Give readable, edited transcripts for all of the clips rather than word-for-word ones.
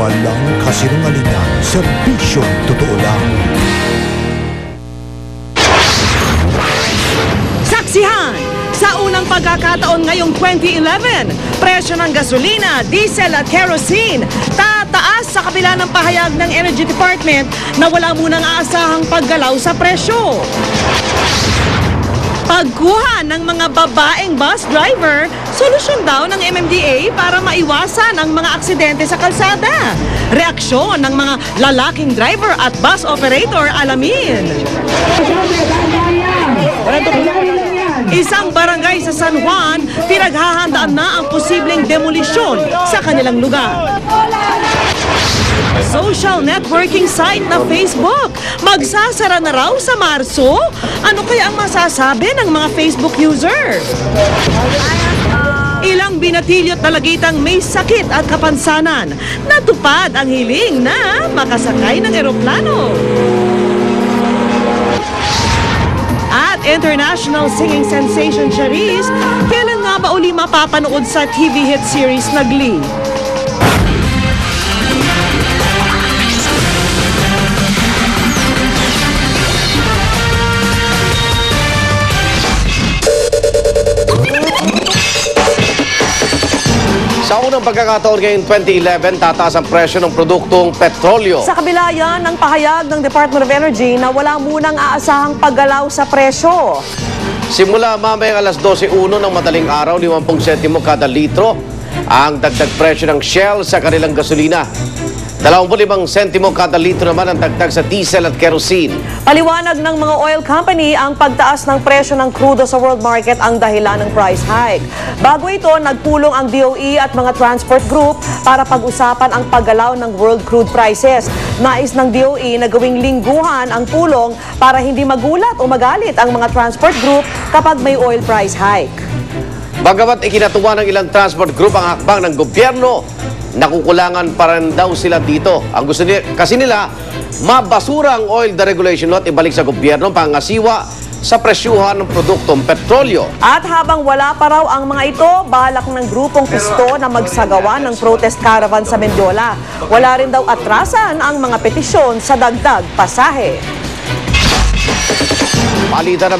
Walang kasinungalingan, serbisyong totoo lang. Saksihan! Sa unang pagkakataon ngayong 2011, presyo ng gasolina, diesel at kerosene tataas sa kabila ng pahayag ng Energy Department na wala munang aasahang paggalaw sa presyo. Pagkuha ng mga babaeng bus driver, solusyon daw ng MMDA para maiwasan ang mga aksidente sa kalsada. Reaksyon ng mga lalaking driver at bus operator, alamin. Isang barangay sa San Juan, pinaghahandaan na ang posibleng demolisyon sa kanilang lugar. Social networking site na Facebook, magsasara na raw sa Marso? Ano kaya ang masasabi ng mga Facebook user? Ilang binatilyo't dalagitang may sakit at kapansanan, natupad ang hiling na makasakay ng eroplano. At international singing sensation Charisse, kailan nga ba uli mapapanood sa TV hit series na Glee? Sa unang pagkakataon ngayong 2011, tataas ang presyo ng produktong petrolyo. Sa kabila yan ng pahayag ng Department of Energy na wala munang aasahang paggalaw sa presyo. Simula mamayang alas 12:01 ng madaling araw, 50 sentimo kada litro ang dagdag presyo ng Shell sa kanilang gasolina. 25 sentimo kada litro naman ang dagdag sa diesel at kerosene. Paliwanag ng mga oil company, ang pagtaas ng presyo ng krudo sa world market ang dahilan ng price hike. Bago ito, nagpulong ang DOE at mga transport group para pag-usapan ang paggalaw ng world crude prices. Nais ng DOE na gawing lingguhan ang pulong para hindi magulat o magalit ang mga transport group kapag may oil price hike. Bagamat ikinatuwa ng ilang transport group ang hakbang ng gobyerno, nakukulangan pa rin daw sila dito. Ang gusto nila, kasi nila, mabasura ang oil deregulation at ibalik sa gobyerno ang pangasiwa sa presyuhan ng produktong petrolyo. At habang wala pa raw ang mga ito, balak ng grupong Pisto na magsagawa ng protest caravan sa Mendiola. Wala rin daw atrasan ang mga petisyon sa dagdag pasahe. Palitan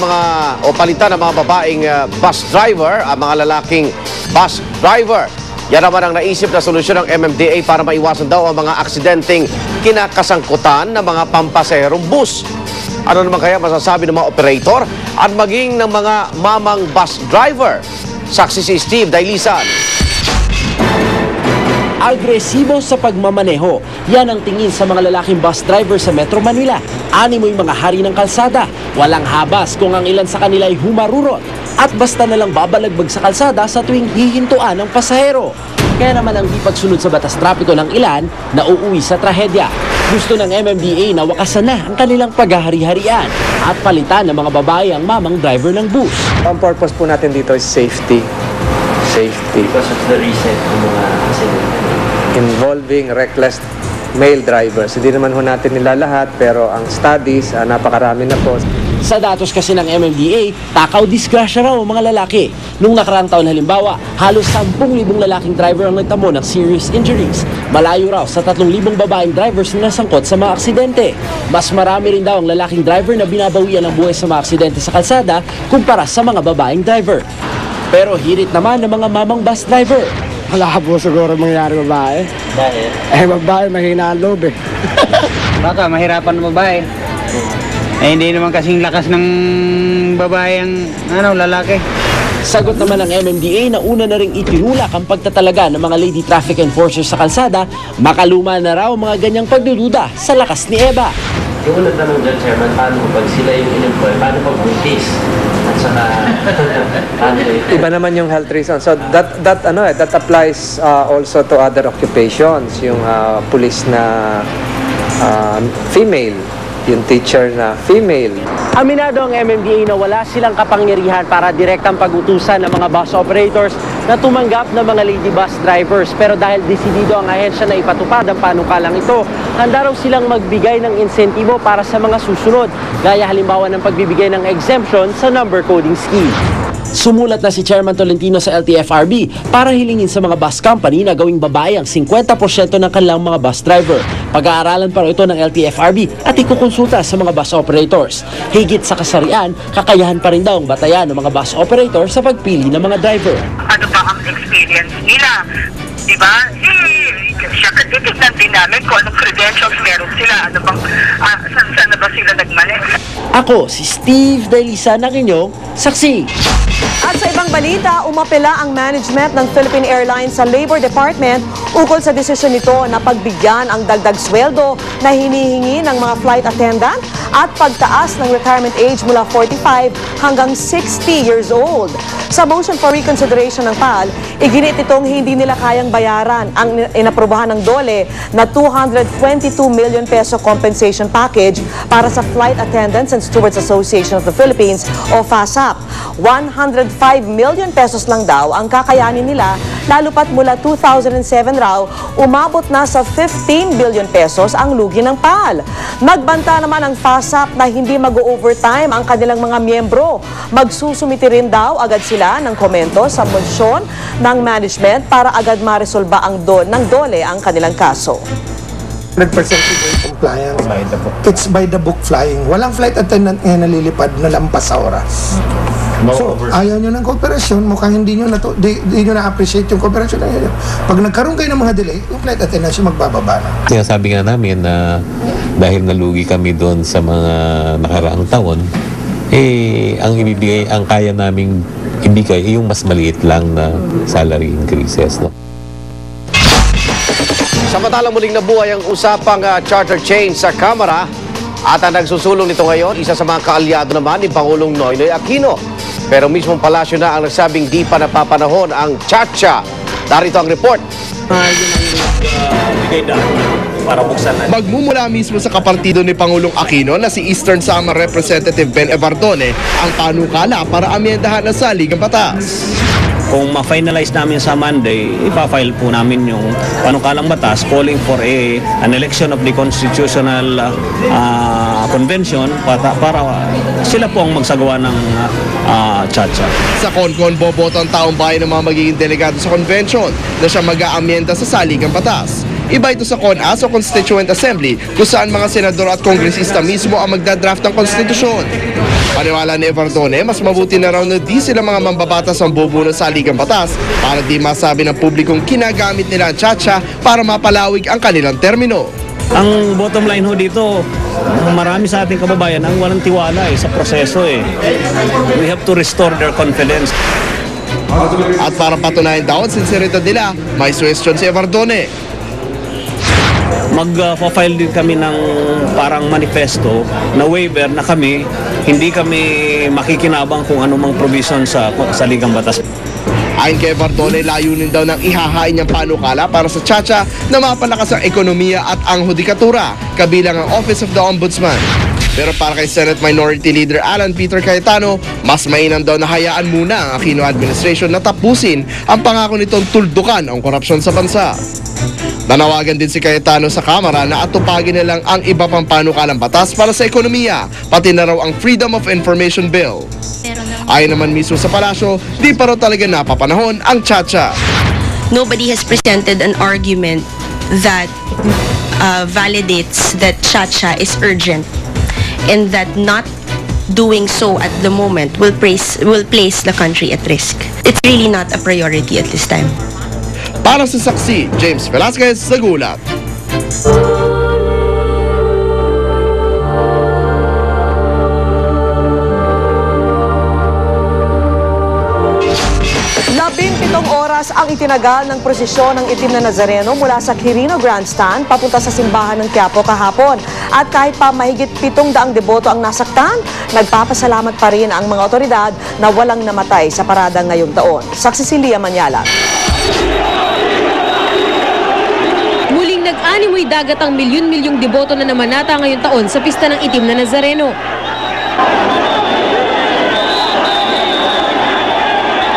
ng mga babaeng bus driver, ang mga lalaking bus driver. Yan naman ang naisip na solusyon ng MMDA para maiwasan daw ang mga aksidenteng kinakasangkutan ng mga pampasaherong bus. Ano naman kaya masasabi ng mga operator at maging ng mga mamang bus driver? Saksi si Steve Dailisan. Agresibo sa pagmamaneho. Yan ang tingin sa mga lalaking bus driver sa Metro Manila. Animoy mga hari ng kalsada. Walang habas kung ang ilan sa kanila ay humarurot. At basta nalang babalagbag sa kalsada sa tuwing hihintuan ng pasahero. Kaya naman ang di pagsunod sa batas trapiko ng ilan na uuwi sa trahedya. Gusto ng MMDA na wakasan na ang kanilang paghahari-harian at palitan ng mga babae ang mamang driver ng bus. Ang purpose po natin dito is safety. Safety. Because of the recent mga accident involving reckless male drivers. Hindi naman ho natin nila lahat, pero ang studies, napakarami na po. Sa datos kasi ng MMDA, takaw disgrasya raw ang mga lalaki. Nung nakaraang taon halimbawa, halos 10,000 lalaking driver ang nagtamo ng serious injuries. Malayo raw sa 3,000 babaeng drivers na nasangkot sa mga aksidente. Mas marami rin daw ang lalaking driver na binabawian ng buhay sa mga aksidente sa kalsada kumpara sa mga babaeng driver. Pero hirit naman ng mga mamang bus driver. Wala po siguro mangyayari babae. Dahil? Babae, mahina ang loob eh. Baka mahirapan ng babae. Hindi naman kasing lakas ng babae ang lalaki. Sagot naman ng MMDA na una na ring itinulak ang pagtatalaga ng mga lady traffic enforcers sa kalsada, makaluma na raw mga ganyang pagdududa sa lakas ni Eva. Yung unang tanong dyan, Chairman, paano pag sila yung in-employ, paano pag buntis? At saka, Iba naman yung health reason. So that applies also to other occupations. Yung police na female, yung teacher na female. Aminado ang MMDA na wala silang kapangyarihan para direktang pag-utusan ng mga bus operators na tumanggap ng mga lady bus drivers. Pero dahil desidido ang ahensya na ipatupad ang panukalang ito, handa raw silang magbigay ng insentibo para sa mga susunod, gaya halimbawa ng pagbibigay ng exemption sa number coding scheme. Sumulat na si Chairman Tolentino sa LTFRB para hilingin sa mga bus company na gawing babae ang 50% ng kanilang mga bus driver. Pag-aaralan pa ito ng LTFRB at ikukonsulta sa mga bus operators. Higit sa kasarian, kakayahan pa rin daw ang batayan ng mga bus operators sa pagpili ng mga driver. Ano ba ang experience nila? Diba? Siyempre, titignan din namin kung anong credentials meron sila. Ano bang, saan na ba sila nagmali? Ako, si Steve Dailisa ng inyong saksi. At sa ibang balita, umapela ang management ng Philippine Airlines sa Labor Department ukol sa desisyon nito na pagbigyan ang dagdag sweldo na hinihingi ng mga flight attendant at pagtaas ng retirement age mula 45 hanggang 60 years old. Sa motion for reconsideration ng PAL, iginit itong hindi nila kayang bayaran ang inaprobahan ng DOLE na 222 million peso compensation package para sa Flight Attendants and Stewards Association of the Philippines o FASAP. 105 million pesos lang daw ang kakayanin nila, lalo pat mula 2007 raw, umabot na sa 15 billion pesos ang lugi ng PAL. Nagbanta naman ang FASAP na hindi mag-overtime ang kanilang mga miyembro. Magsusumiti rin daw agad sila ng komento sa motion ng management para agad maresolba ng DOLE ang kanilang kaso. 100% compliance. It's by the book flying. Walang flight attendant ngayon nalilipad na lampas sa oras. So, ayaw nyo ng cooperation, mukhang hindi nyo na-appreciate yung cooperation na yun. Pag nagkaroon kayo ng mga delay, yung flight attendant siya magbababa na. Sinasabi nga namin na dahil nalugi kami doon sa mga nakaraang taon, ang kaya naming ibigay yung mas maliit lang na salary increases. No? Samantalang muling nabuhay ang usapang charter chain sa Kamara at ang nagsusulong nito ngayon, isa sa mga kaalyado naman ni Pangulong Noynoy Aquino. Pero mismong palasyo na ang nagsabing di pa napapanahon ang chacha. Narito ang report. Magmumula mismo sa kapartido ni Pangulong Aquino na si Eastern Samar Representative Ben Evardone ang panukala para amyendahan ang saligang batas. Kung ma-finalize namin sa Monday, ipa-file po namin yung panukalang batas calling for an election of the Constitutional Convention para sila po ang magsagawa ng chacha. Sa CONCON, boboto ang taong bayan ng mga magiging delegado sa convention na siya mag-aamyenda sa saligang batas. Iba ito sa CONAS o Constituent Assembly kung saan mga senador at kongresista mismo ang magdadraft ng konstitusyon. Paniwala ni Evardone, mas mabuti na raw na di sila mga mambabatas ang bubuno sa saligang batas para di masabi ng publikong kinagamit nila ang chacha para mapalawig ang kanilang termino. Ang bottom line ho dito, marami sa ating kababayan ang walang tiwala sa proseso . We have to restore their confidence. At para patunayan daw ang sinseridad nila, may suwestyon si Evardone. Mag-file din kami ng parang manifesto na waiver na hindi kami makikinabang kung anumang provision sa saligang batas. Ayon kay Evardone, layunin daw ng ihahain niyang panukala para sa chacha na mapalakas ang ekonomiya at ang hudikatura, kabilang ang Office of the Ombudsman. Pero para kay Senate Minority Leader Alan Peter Cayetano, mas mainam daw na hayaan muna ang Aquino administration na tapusin ang pangako nitong tuldukan ang korupsyon sa bansa. Nanawagan din si Cayetano sa Kamara na atupagin na lang ang iba pang panukalang batas para sa ekonomiya, pati na raw ang Freedom of Information Bill. Ayon naman mismo sa palasyo, di pa raw talaga napapanahon ang chacha. Nobody has presented an argument that validates that chacha is urgent and that not doing so at the moment will place the country at risk. It's really not a priority at this time. Para sa saksi, James Velasquez, Sagulat. Oras ang itinagal ng prosesyon ng itim na Nazareno mula sa Quirino Grandstand papunta sa simbahan ng Quiapo kahapon. At kahit pa mahigit 700 deboto ang nasaktan, nagpapasalamat pa rin ang mga otoridad na walang namatay sa parada ngayong taon. Saksi si Lia Manyala. Nag-animoy dagat ang milyon-milyong deboto na namanata ngayong taon sa pista ng itim na Nazareno.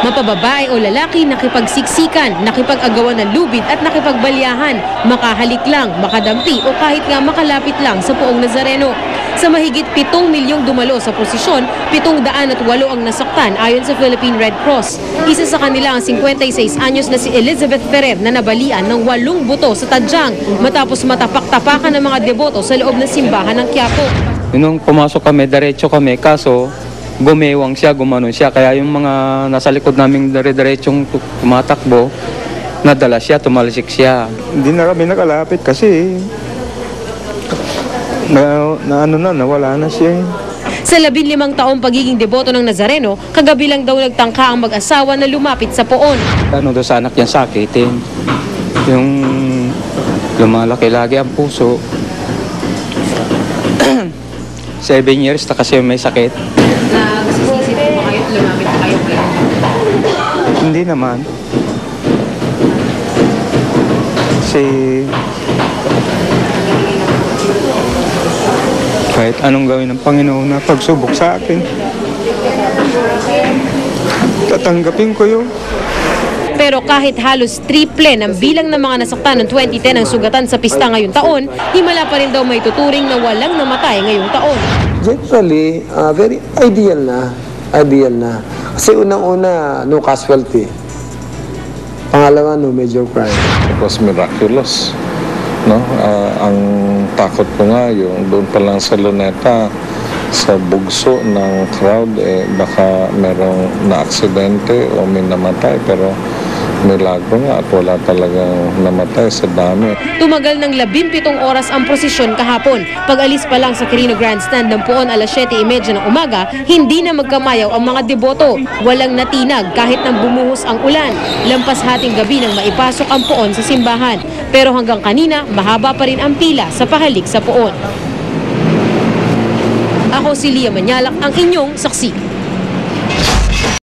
Mapababae o lalaki, nakipagsiksikan, nakipag-agawan ng lubid at nakipagbalyahan, makahalik lang, makadampi o kahit nga makalapit lang sa Poong Nazareno. Sa mahigit 7 milyong dumalo sa prosesyon, 708 ang nasaktan ayon sa Philippine Red Cross. Isa sa kanila ang 56 anyos na si Elizabeth Ferrer na nabalian ng 8 buto sa tadyang matapos matapak-tapakan ng mga deboto sa loob ng simbahan ng Quiapo. Nung pumasok kami, diretso kami, kaso gumewang siya, gumanon siya. Kaya yung mga nasa likod naming dire-diretsong tumatakbo, nadala siya, tumalisik siya. Hindi na kami nakalapit kasi nawala na siya. Sa 15 taong pagiging deboto ng Nazareno, kagabi lang daw nagtangka ang mag-asawa na lumapit sa poon. Ano daw sa anak niya sakitin? Yung lumalaki lagi ang puso. 7 years na kasi may sakit. Nagsisisi po kayo, lumapit pa kayo kaya? Hindi naman. Kasi kahit anong gawin ng Panginoon na pagsubok sa akin, tatanggapin ko yun. Pero kahit halos triple ng bilang ng mga nasaktan noong 2010 ang sugatan sa pista ngayong taon, himala pa rin daw may tuturing na walang namatay ngayong taon. Generally, very ideal na. Kasi unang-una, no casualty. Pangalawa, no major crime. It was miraculous. No? Ang takot ko nga, yung doon pa lang sa Luneta, sa bugso ng crowd, baka merong na-aksidente o may namatay, pero milagro nga at wala talagang namatay sa dami. Tumagal ng 17 oras ang prosesyon kahapon. Pag-alis pa lang sa Quirino Grandstand ng Poon alas 7:30 ng umaga, hindi na magkamayaw ang mga deboto. Walang natinag kahit nang bumuhos ang ulan. Lampas hating gabi nang maipasok ang Poon sa simbahan. Pero hanggang kanina, mahaba pa rin ang pila sa pahalik sa Poon. Ako si Lia Manyalak, ang inyong saksi.